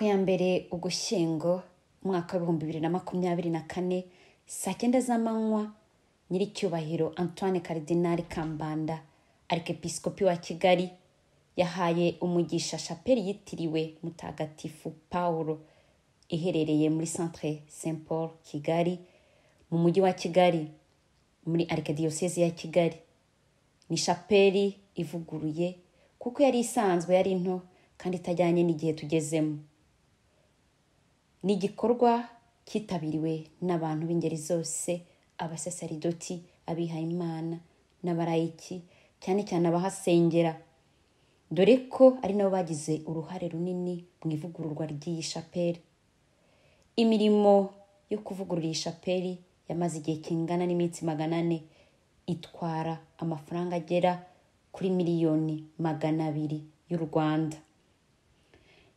ku ya mbere Ugushyingo umwaka wa 2024 saa 9 z'amanywa nyiricyubahiro Antoine Cardinal Kambanda arikepiskopi wa Kigali yahaye umugisha chapelle yitiriwe Mutagatifu Paulo iherereye muri Centre Saint Paul Kigali mu mujyi wa Kigali muri Archdiocese ya Kigali. Ni chapelle ivuguruye kuko yari isanzwe yari nto kandi itajyanye n'igihe tugezemo. Ni igikorwa kitabiriwe n'abantu b'ingeri zose, abasaseridoti, abihaye Imana n'abarayiki, cyane cyane abahasengera, dore ko ari nabo bagize uruhare runini mu ivugururwa ry'iyi chapelle. Imirimo yo kuvugurura iyi chapelle yamaze igihe kingana n'iminsi 400, itwara amafaranga agera kuri miliyoni 200 y'u Rwanda.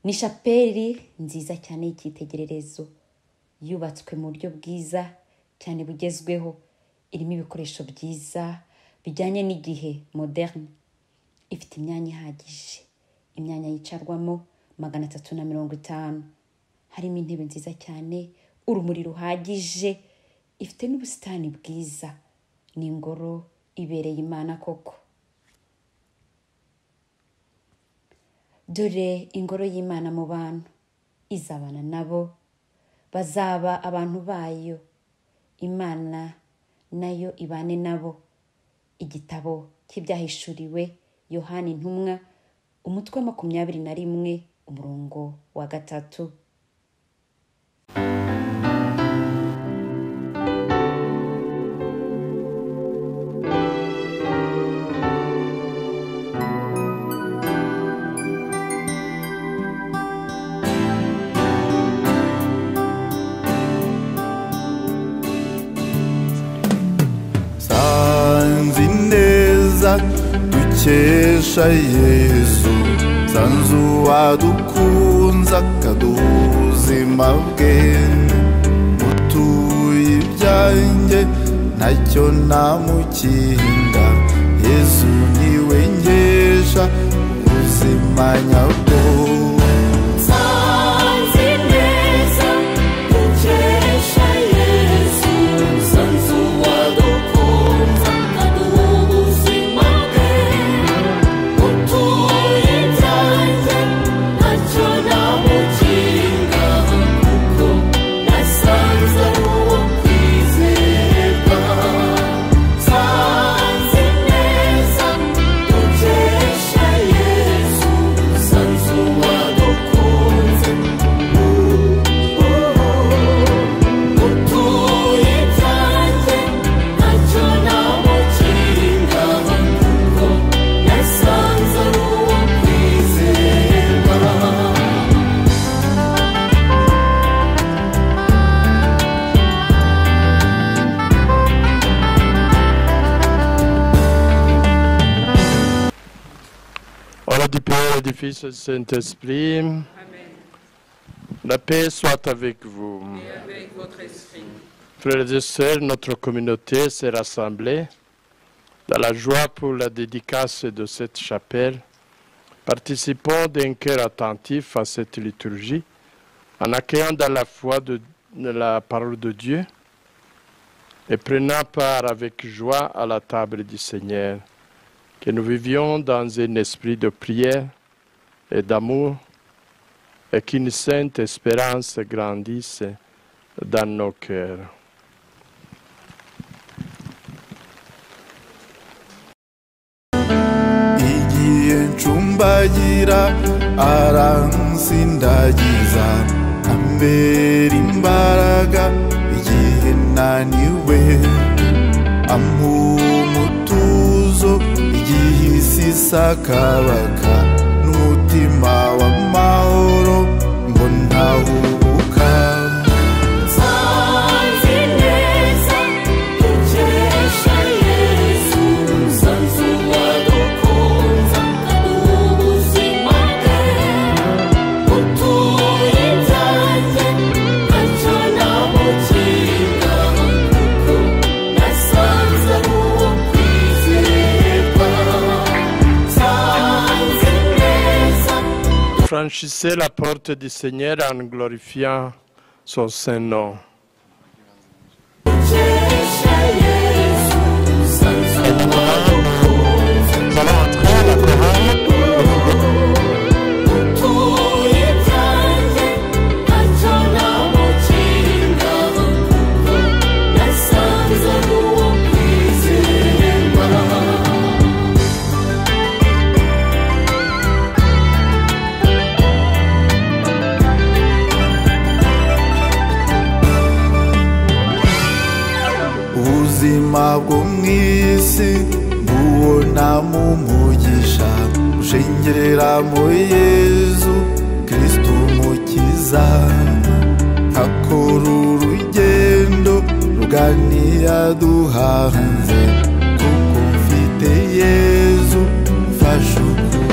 Ni chapelle nziza cyane y'ikitegererezo, yubatswe mu buryo bwiza cyane bugezweho, irimo ibikoresho byiza bijyanye n'igihe moderne, ifite imyanya ihagije, imyanya yicarwamo 350, harimo intebe nziza cyane, urumuri ruhagije, ifite n'ubusitani bwiza. Ni ingoro ibereye Imana koko. Dore ingoro y'Imana mu bantu, izabana nabo, bazaba abantu bayo, Imana nayo ibane nabo. Igitabo cy'ibyahishuriwe Yohana Intumwa, umutwe wa 21, umurongo wa 3. Dukesha Yesu sanzu wadukunza kaduzima bwe, mutuye ibyanjye ntacyo namukinga, Yesu niwe nkesha ubuzima nyabwo. Du Père et du Fils et du Saint-Esprit. Amen. La paix soit avec vous. Et avec votre esprit. Frères et sœurs, notre communauté s'est rassemblée dans la joie pour la dédicace de cette chapelle. Participons d'un cœur attentif à cette liturgie en accueillant dans la foi de la parole de Dieu et prenant part avec joie à la table du Seigneur. Que nous vivions dans un esprit de prière et d'amour et qu'une sainte espérance grandisse dans nos cœurs. Igihe ncumbagira aransindagiza, ambera imbaraga igihe naniwe, umutuzo igihe isi sakabaka, n'umutima w'amahoro mbona hubuka. Sanze Franchissez la porte du Seigneur en glorifiant son saint nom. Nous allons entrer à la chorale. ubuzima bwo mu isi bubonamo umugisha ushengerera mu Yezu Kristo umukiza akora urugendo ruganira duhanze kuko mfite Yezu mfashe ukuboko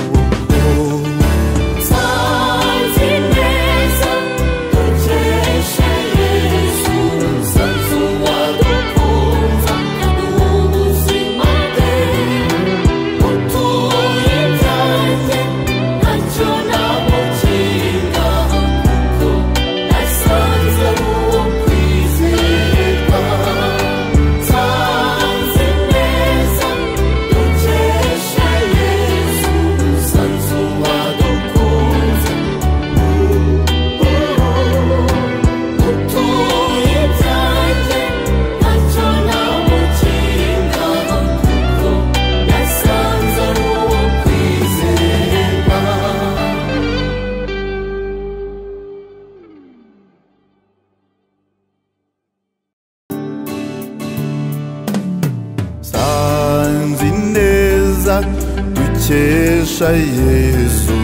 dukesha Yesu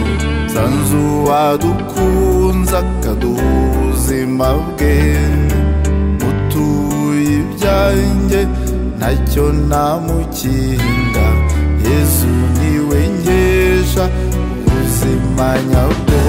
sanzu wadukunze akaduha ubuzima bwe mutuye ibyanjye ntacyo namukinga Yesu niwe nkesha ubuzima nyabwo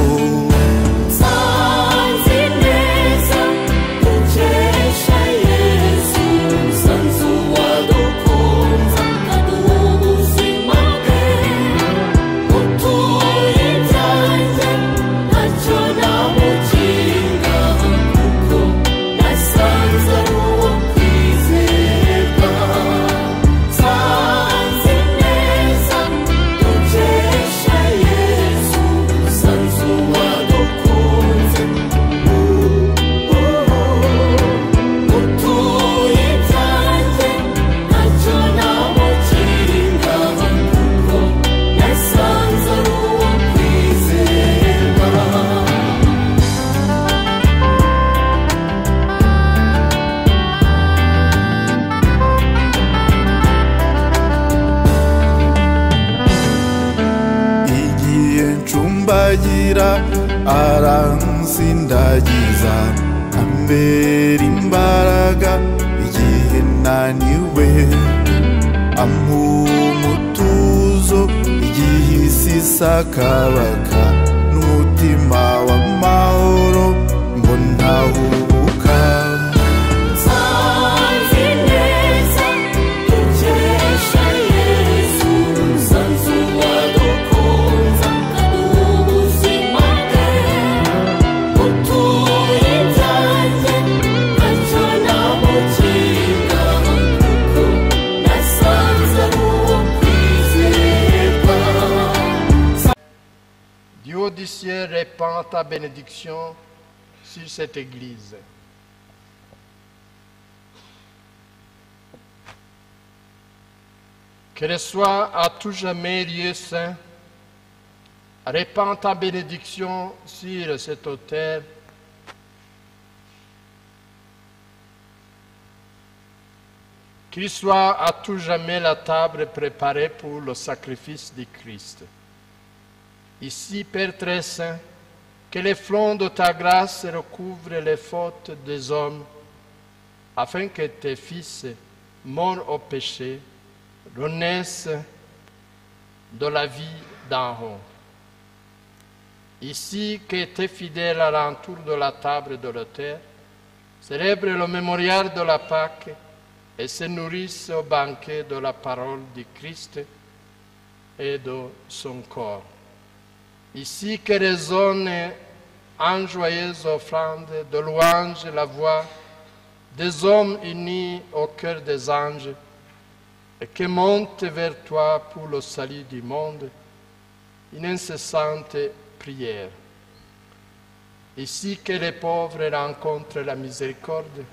aransindagiza ambera imbaraga igihe naniwe amuha umutuzo igihe isi isakabaka n'umutima w'amahoro ngo ntahubuka Du ciel répand ta bénédiction sur cette église. Qu'elle soit à tout jamais lieu saint, répands ta bénédiction sur cet autel. Qu'il soit à tout jamais la table préparée pour le sacrifice du Christ. Ici, Père très saint, que les flancs de ta grâce recouvrent les fautes des hommes, afin que tes fils, morts au péché, renaissent de la vie d'en haut. Ici, que tes fidèles alentour de la table de l'autel célèbrent le mémorial de la Pâque et se nourrissent au banquet de la parole du Christ et de son corps. Ici que résonne en joyeuse offrande de louange la voix des hommes unis au cœur des anges et que monte vers toi pour le salut du monde une incessante prière. Ici que les pauvres rencontrent la miséricorde,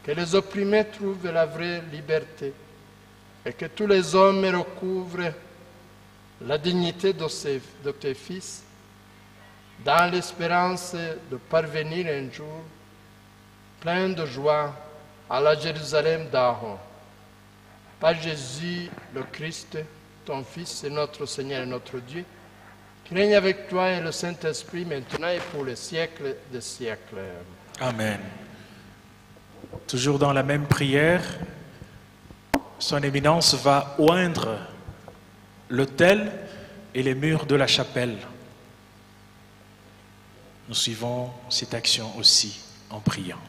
que les opprimés trouvent la vraie liberté et que tous les hommes recouvrent la dignité de tes fils, dans l'espérance de parvenir un jour, plein de joie, à la Jérusalem d'Aaron. Par Jésus le Christ, ton Fils et notre Seigneur et notre Dieu, qui règne avec toi et le Saint-Esprit maintenant et pour les siècles des siècles. Amen. Toujours dans la même prière, son éminence va oindre l'autel et les murs de la chapelle. Nous suivons cette action aussi en priant.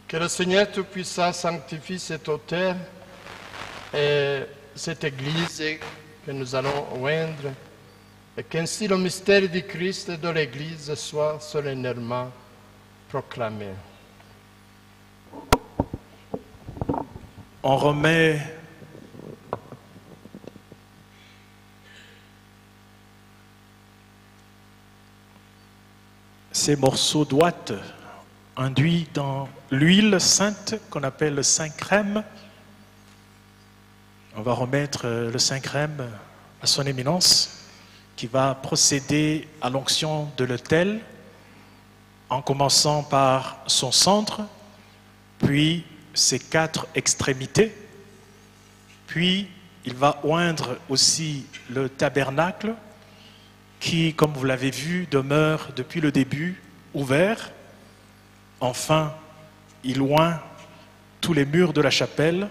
Que le Seigneur Tout-Puissant sanctifie cet autel et cette église que nous allons oindre, et qu'ainsi le mystère du Christ et de l'église soit solennellement proclamé. On remet ces morceaux d'ouate induits dans l'huile sainte qu'on appelle le Saint-Crème. On va remettre le Saint-Crème à son éminence qui va procéder à l'onction de l'autel en commençant par son centre, puis ses 4 extrémités, puis il va oindre aussi le tabernacle qui, comme vous l'avez vu, demeure depuis le début ouvert. Enfin, il oint tous les murs de la chapelle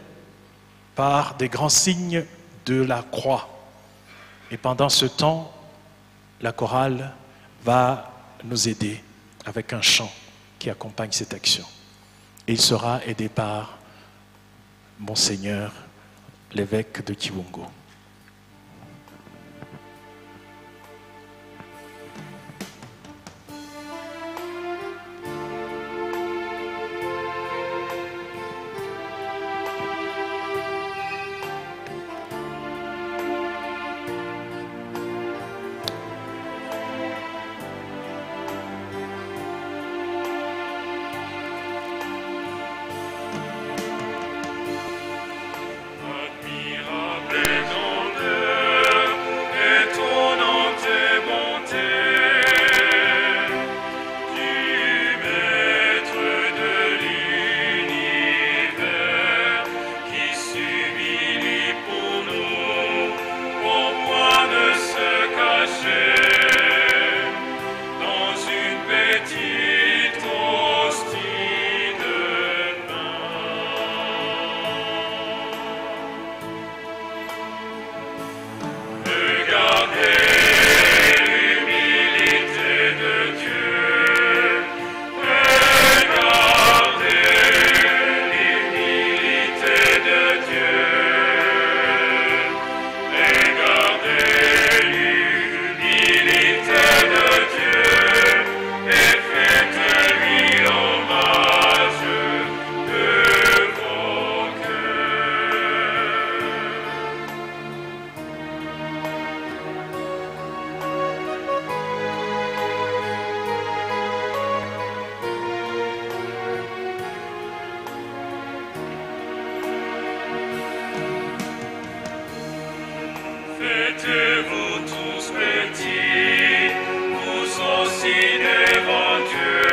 par des grands signes de la croix. Et pendant ce temps, la chorale va nous aider avec un chant qui accompagne cette action. Et il sera aidé par Monseigneur, l'évêque de Kiwungo. Faites-vous tous petits, tous aussi devant Dieu,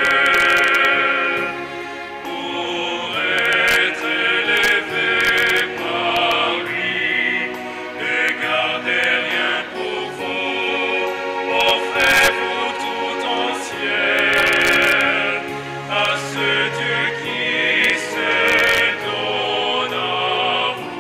pour être élevés par lui. Ne gardez rien pour vous, offrez-vous tout entier à ce Dieu qui se donne à vous.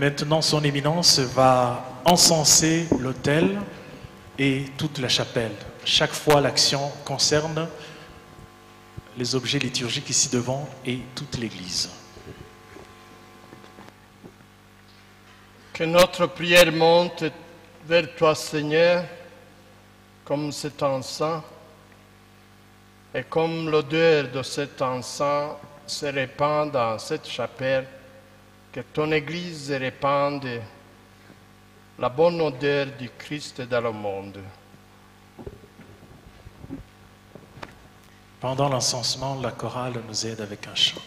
maintenant, son éminence va encenser l'autel et toute la chapelle. Chaque fois, l'action concerne les objets liturgiques ici devant et toute l'Église. Que notre prière monte vers toi, Seigneur, comme cet encens, et comme l'odeur de cet encens se répand dans cette chapelle, que ton Église répande la bonne odeur du Christ dans le monde. Pendant l'encensement, la chorale nous aide avec un chant.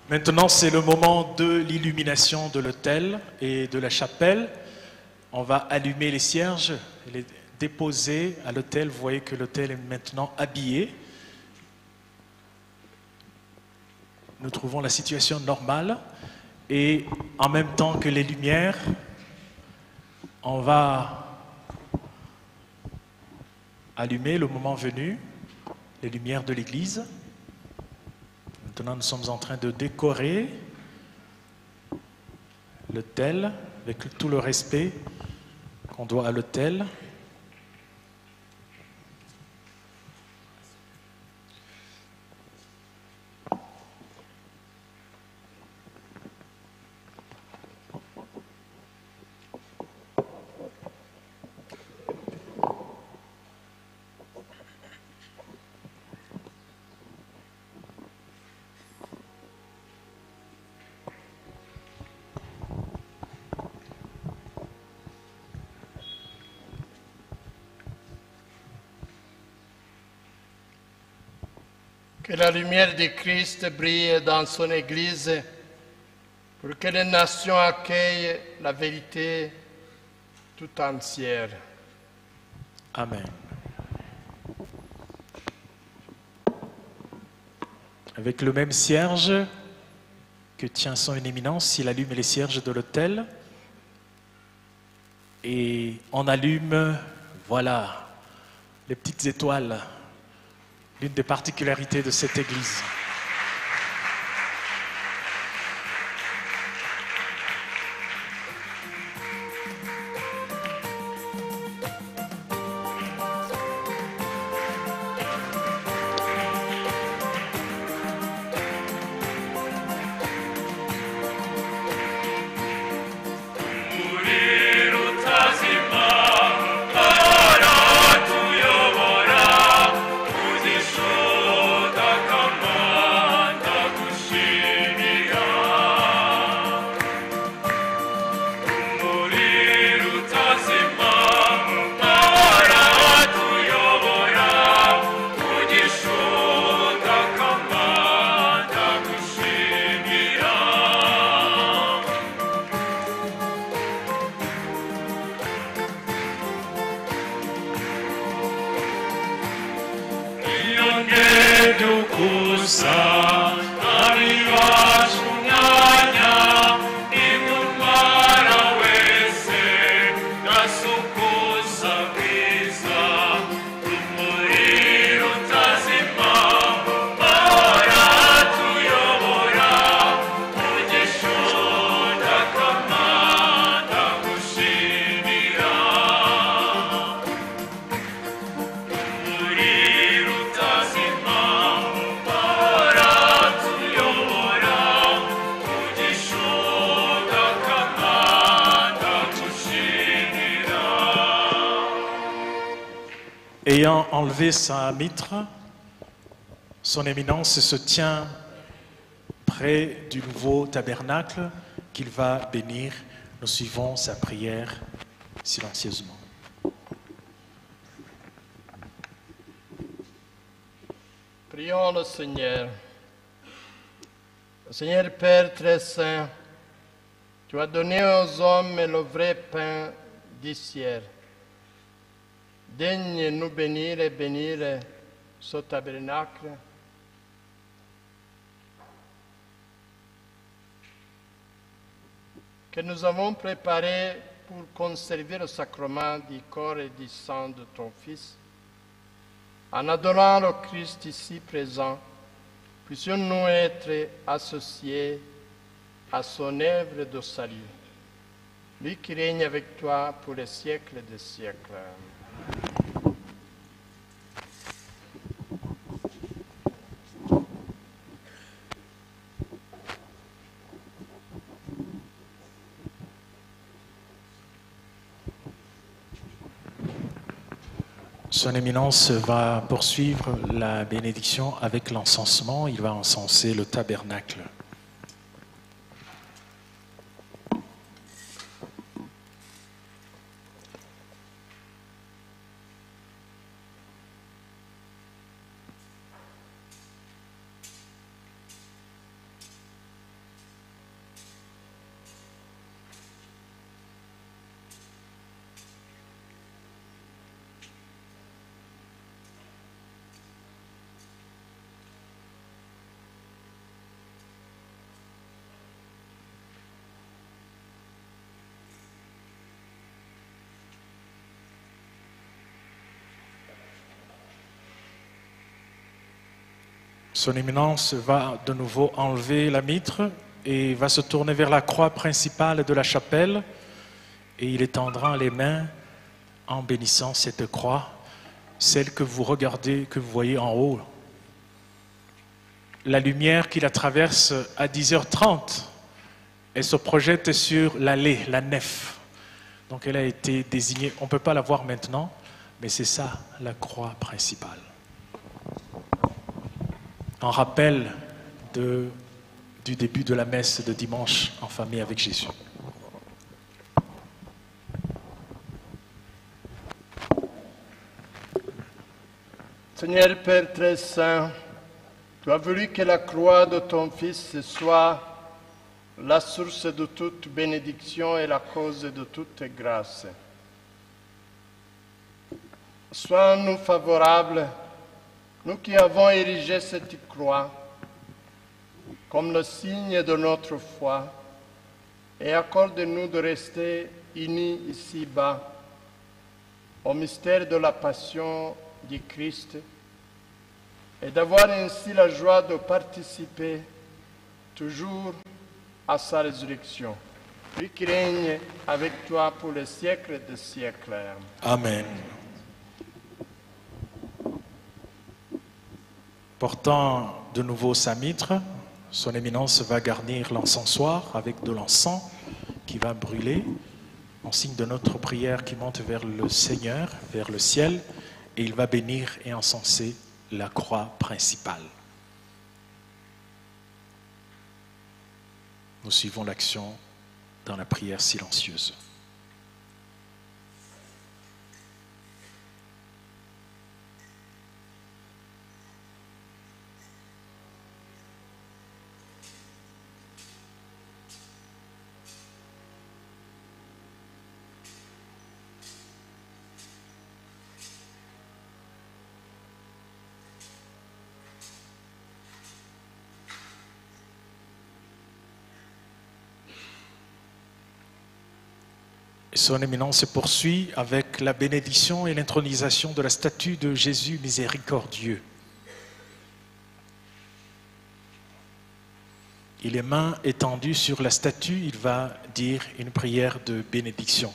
Maintenant, c'est le moment de l'illumination de l'autel et de la chapelle. On va allumer les cierges et les déposer à l'autel. Vous voyez que l'autel est maintenant habillé. Nous trouvons la situation normale et en même temps que les lumières, on va allumer le moment venu les lumières de l'église. Maintenant, nous sommes en train de décorer l'autel avec tout le respect qu'on doit à l'autel. Que la lumière de Christ brille dans son Église pour que les nations accueillent la vérité tout entière. Amen. Avec le même cierge que tient son éminence, il allume les cierges de l'autel et on allume, voilà, les petites étoiles, l'une des particularités de cette église. Ayant enlevé sa mitre, son éminence se tient près du nouveau tabernacle qu'il va bénir. Nous suivons sa prière silencieusement. Prions le Seigneur. Seigneur Père très saint, tu as donné aux hommes le vrai pain du ciel. Daigne nous bénir et bénir ce tabernacle. Que nous avons préparé pour conserver le sacrement du corps et du sang de ton Fils. En adorant le Christ ici présent, puissions-nous être associés à son œuvre de salut. Lui qui règne avec toi pour les siècles des siècles. Son éminence va poursuivre la bénédiction avec l'encensement. Il va encenser le tabernacle. Son éminence va de nouveau enlever la mitre et va se tourner vers la croix principale de la chapelle et il étendra les mains en bénissant cette croix, celle que vous regardez, que vous voyez en haut. La lumière qui la traverse à 10h30, elle se projette sur l'allée, la nef. Donc elle a été désignée, on ne peut pas la voir maintenant, mais c'est ça la croix principale. En rappel du début de la messe de dimanche en famille avec Jésus. Seigneur Père très saint, tu as voulu que la croix de ton Fils soit la source de toute bénédiction et la cause de toute grâce. Sois-nous favorables, nous qui avons érigé cette croix comme le signe de notre foi, et accorde-nous de rester unis ici-bas au mystère de la passion du Christ et d'avoir ainsi la joie de participer toujours à sa résurrection. Lui qui règne avec toi pour les siècles des siècles. Amen. Portant de nouveau sa mitre, son éminence va garnir l'encensoir avec de l'encens qui va brûler en signe de notre prière qui monte vers le Seigneur, vers le ciel, et il va bénir et encenser la croix principale. Nous suivons l'action dans la prière silencieuse. Son éminence se poursuit avec la bénédiction et l'intronisation de la statue de Jésus miséricordieux. Et les mains étendues sur la statue, il va dire une prière de bénédiction.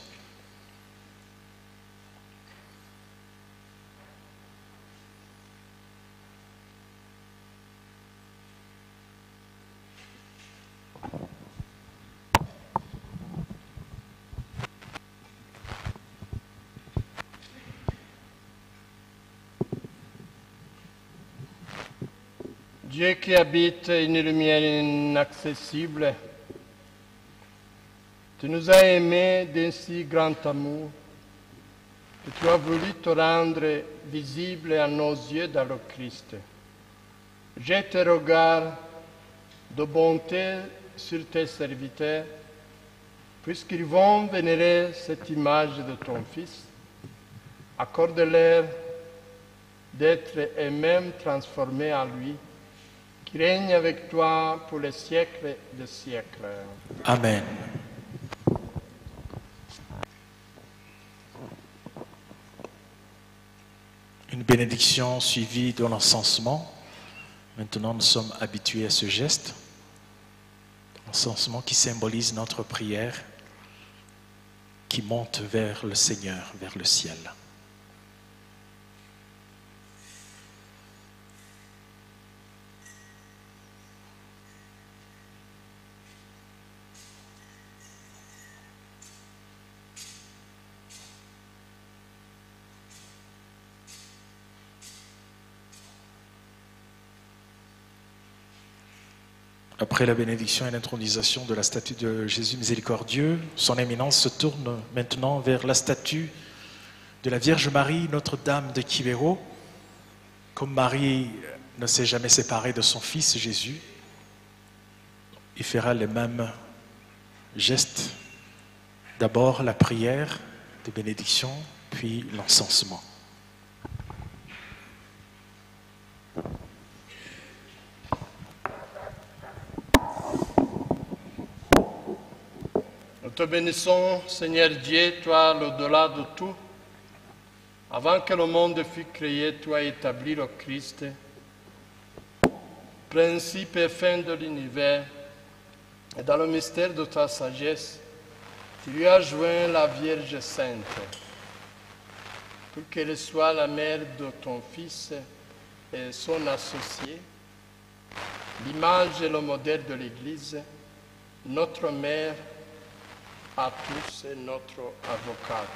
Dieu qui habite une lumière inaccessible, tu nous as aimés d'un si grand amour que tu as voulu te rendre visible à nos yeux dans le Christ. Jette tes regards de bonté sur tes serviteurs, puisqu'ils vont vénérer cette image de ton Fils. Accorde-leur d'être eux-mêmes transformés en lui, qui règne avec toi pour les siècles des siècles. Amen. Une bénédiction suivie de l'encensement. Maintenant, nous sommes habitués à ce geste. L'encensement qui symbolise notre prière, qui monte vers le Seigneur, vers le ciel. Après la bénédiction et l'intronisation de la statue de Jésus miséricordieux, son éminence se tourne maintenant vers la statue de la Vierge Marie, Notre-Dame de Quiberon. Comme Marie ne s'est jamais séparée de son fils Jésus, il fera les mêmes gestes. D'abord la prière de bénédiction, puis l'encensement. Nous te bénissons, Seigneur Dieu, toi l'au-delà de tout. Avant que le monde fût créé, tu as établi le Christ, principe et fin de l'univers. Et dans le mystère de ta sagesse, tu lui as joint la Vierge Sainte, pour qu'elle soit la mère de ton Fils et son associé, l'image et le modèle de l'Église, notre mère à tous et notre avocate.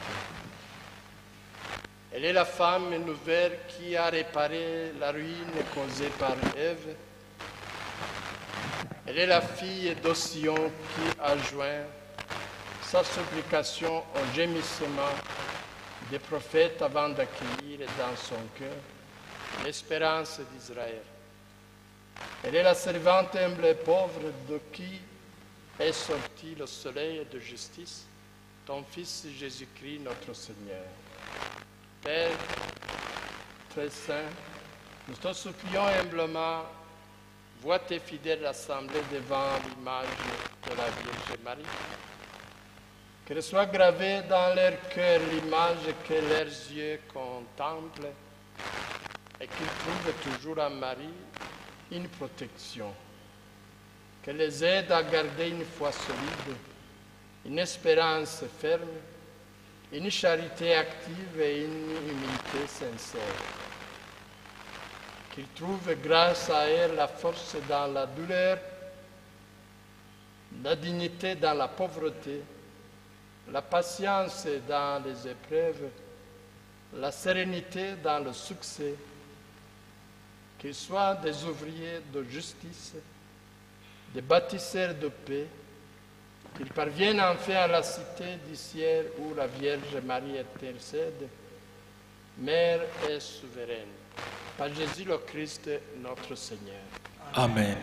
Elle est la femme nouvelle qui a réparé la ruine causée par Ève. Elle est la fille d'Osion qui a joint sa supplication au gémissement des prophètes avant d'accueillir dans son cœur l'espérance d'Israël. Elle est la servante humble et pauvre de qui est sorti le soleil de justice, ton Fils Jésus-Christ notre Seigneur. Père très saint, nous te supplions humblement, vois tes fidèles assemblés devant l'image de la Vierge Marie. Que soit gravée dans leur cœur l'image que leurs yeux contemplent et qu'ils trouvent toujours en Marie une protection. Que les aide à garder une foi solide, une espérance ferme, une charité active et une humilité sincère. Qu'ils trouvent grâce à elle la force dans la douleur, la dignité dans la pauvreté, la patience dans les épreuves, la sérénité dans le succès, qu'ils soient des ouvriers de justice, des bâtisseurs de paix, qu'ils parviennent enfin à la cité du ciel où la Vierge Marie intercède, Mère et souveraine, par Jésus le Christ, notre Seigneur. Amen.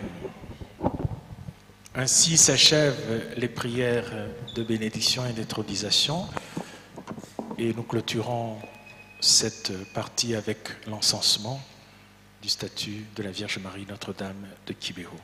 Ainsi s'achèvent les prières de bénédiction et d'intronisation et nous clôturons cette partie avec l'encensement du statut de la Vierge Marie Notre-Dame de Kibeho.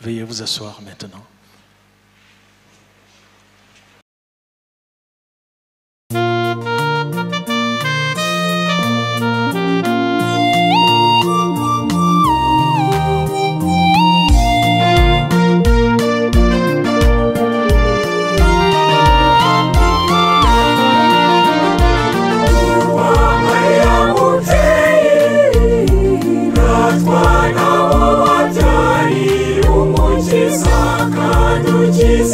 Veuillez vous asseoir maintenant. Umukiza kandi ukiza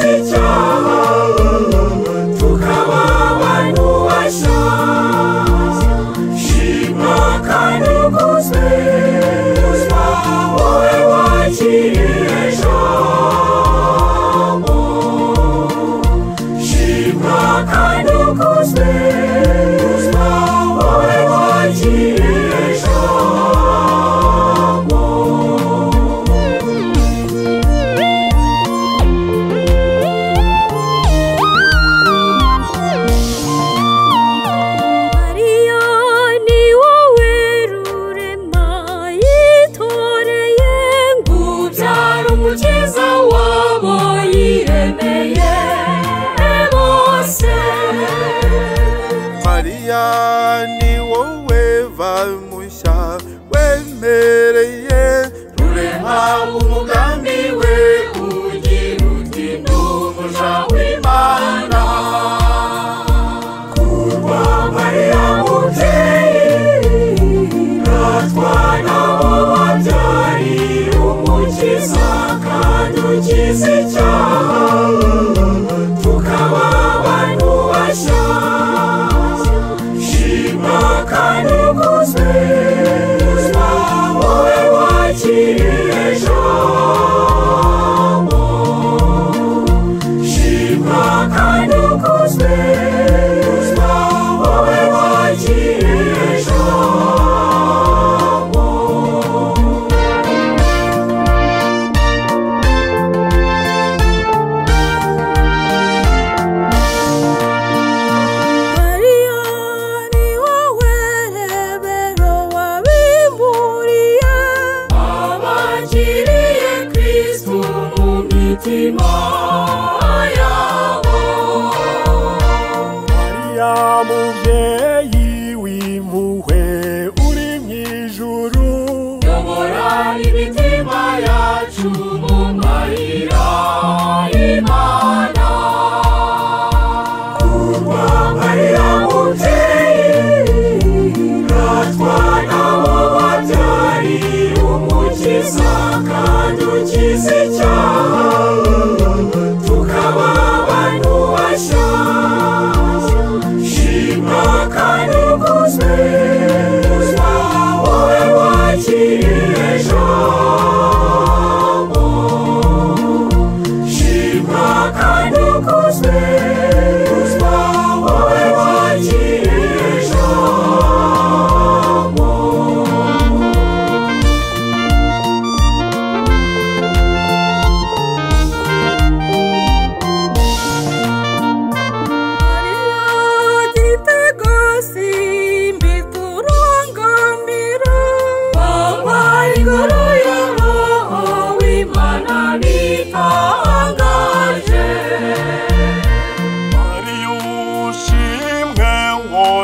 icyaha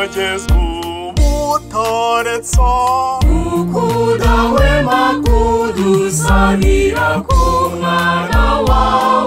kugeza ubu utaretsa ukudahwema kudusabira ku mwana wawe